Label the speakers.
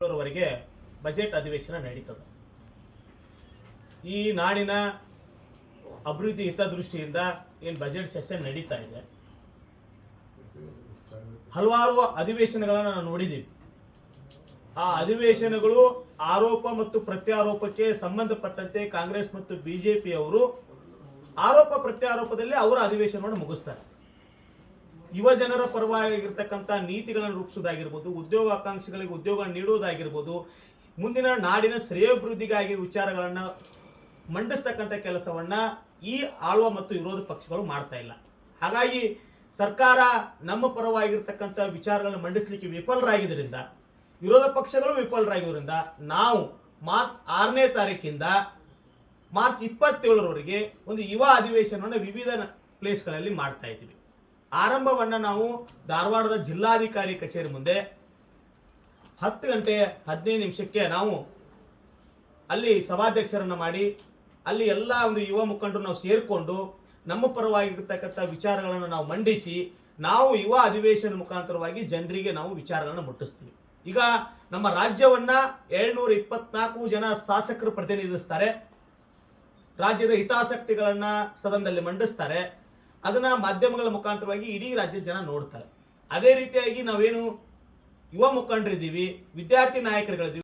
Speaker 1: ವರೆಗೆ ಬಜೆಟ್ ಅಧಿವೇಶನ ನಡೀತದೆ. ಈ ನಾಡಿನ ಅಭಿವೃದ್ಧಿ ಹಿತದೃಷ್ಟಿಯಿಂದ ಏನು ಬಜೆಟ್ ಸೆಷನ್ ನಡೀತಾ ಇದೆ, ಹಲವಾರು ಅಧಿವೇಶನಗಳನ್ನು ನಾವು ನೋಡಿದ್ದೀವಿ. ಆ ಅಧಿವೇಶನಗಳು ಆರೋಪ ಮತ್ತು ಪ್ರತ್ಯಾರೋಪಕ್ಕೆ ಸಂಬಂಧಪಟ್ಟಂತೆ ಕಾಂಗ್ರೆಸ್ ಮತ್ತು ಬಿಜೆಪಿಯವರು ಆರೋಪ ಪ್ರತ್ಯಾರೋಪದಲ್ಲಿ ಅವರ ಅಧಿವೇಶನವನ್ನು ಮುಗಿಸ್ತಾರೆ. ಯುವ ಜನರ ಪರವಾಗಿರ್ತಕ್ಕಂಥ ನೀತಿಗಳನ್ನು ರೂಪಿಸೋದಾಗಿರ್ಬೋದು, ಉದ್ಯೋಗಾಕಾಂಕ್ಷಿಗಳಿಗೆ ಉದ್ಯೋಗ ನೀಡುವುದಾಗಿರ್ಬೋದು, ಮುಂದಿನ ನಾಡಿನ ಶ್ರೇಯೋಭಿವೃದ್ಧಿಗಾಗಿ ವಿಚಾರಗಳನ್ನು ಮಂಡಿಸ್ತಕ್ಕಂಥ ಕೆಲಸವನ್ನ ಈ ಆಳುವ ಮತ್ತು ವಿರೋಧ ಪಕ್ಷಗಳು ಮಾಡ್ತಾ ಇಲ್ಲ. ಹಾಗಾಗಿ ಸರ್ಕಾರ ನಮ್ಮ ಪರವಾಗಿರ್ತಕ್ಕಂಥ ವಿಚಾರಗಳನ್ನು ಮಂಡಿಸಲಿಕ್ಕೆ ವಿಫಲರಾಗಿದ್ದರಿಂದ, ವಿರೋಧ ಪಕ್ಷಗಳು ವಿಫಲರಾಗಿದ್ದರಿಂದ ನಾವು ಮಾರ್ಚ್ 6ನೇ ತಾರೀಕಿಂದ ಮಾರ್ಚ್ 27ರವರೆಗೆ ಒಂದು ಯುವ ಅಧಿವೇಶನವನ್ನು ವಿವಿಧ ಪ್ಲೇಸ್ಗಳಲ್ಲಿ ಮಾಡ್ತಾ ಇದ್ದೀವಿ. ಆರಂಭವನ್ನು ನಾವು ಧಾರವಾಡದ ಜಿಲ್ಲಾಧಿಕಾರಿ ಕಚೇರಿ ಮುಂದೆ 10:15 ನಾವು ಅಲ್ಲಿ ಸಭಾಧ್ಯಕ್ಷರನ್ನು ಮಾಡಿ ಅಲ್ಲಿ ಎಲ್ಲ ಒಂದು ಯುವ ಮುಖಂಡರು ನಾವು ಸೇರಿಕೊಂಡು ನಮ್ಮ ಪರವಾಗಿರ್ತಕ್ಕಂಥ ವಿಚಾರಗಳನ್ನು ನಾವು ಮಂಡಿಸಿ ನಾವು ಯುವ ಅಧಿವೇಶನ ಮುಖಾಂತರವಾಗಿ ಜನರಿಗೆ ನಾವು ವಿಚಾರಗಳನ್ನು ಮುಟ್ಟಿಸ್ತೀವಿ. ಈಗ ನಮ್ಮ ರಾಜ್ಯವನ್ನ 724 ಜನ ಶಾಸಕರು ಪ್ರತಿನಿಧಿಸ್ತಾರೆ. ರಾಜ್ಯದ ಹಿತಾಸಕ್ತಿಗಳನ್ನ ಸದನದಲ್ಲಿ ಮಂಡಿಸ್ತಾರೆ. ಅದನ್ನ ಮಾಧ್ಯಮಗಳ ಮುಖಾಂತರವಾಗಿ ಇಡೀ ರಾಜ್ಯದ ಜನ ನೋಡ್ತಾರೆ. ಅದೇ ರೀತಿಯಾಗಿ ನಾವೇನು ಯುವ ಮುಖಂಡರಿದ್ದೀವಿ, ವಿದ್ಯಾರ್ಥಿ ನಾಯಕರುಗಳಿದ್ದೀವಿ.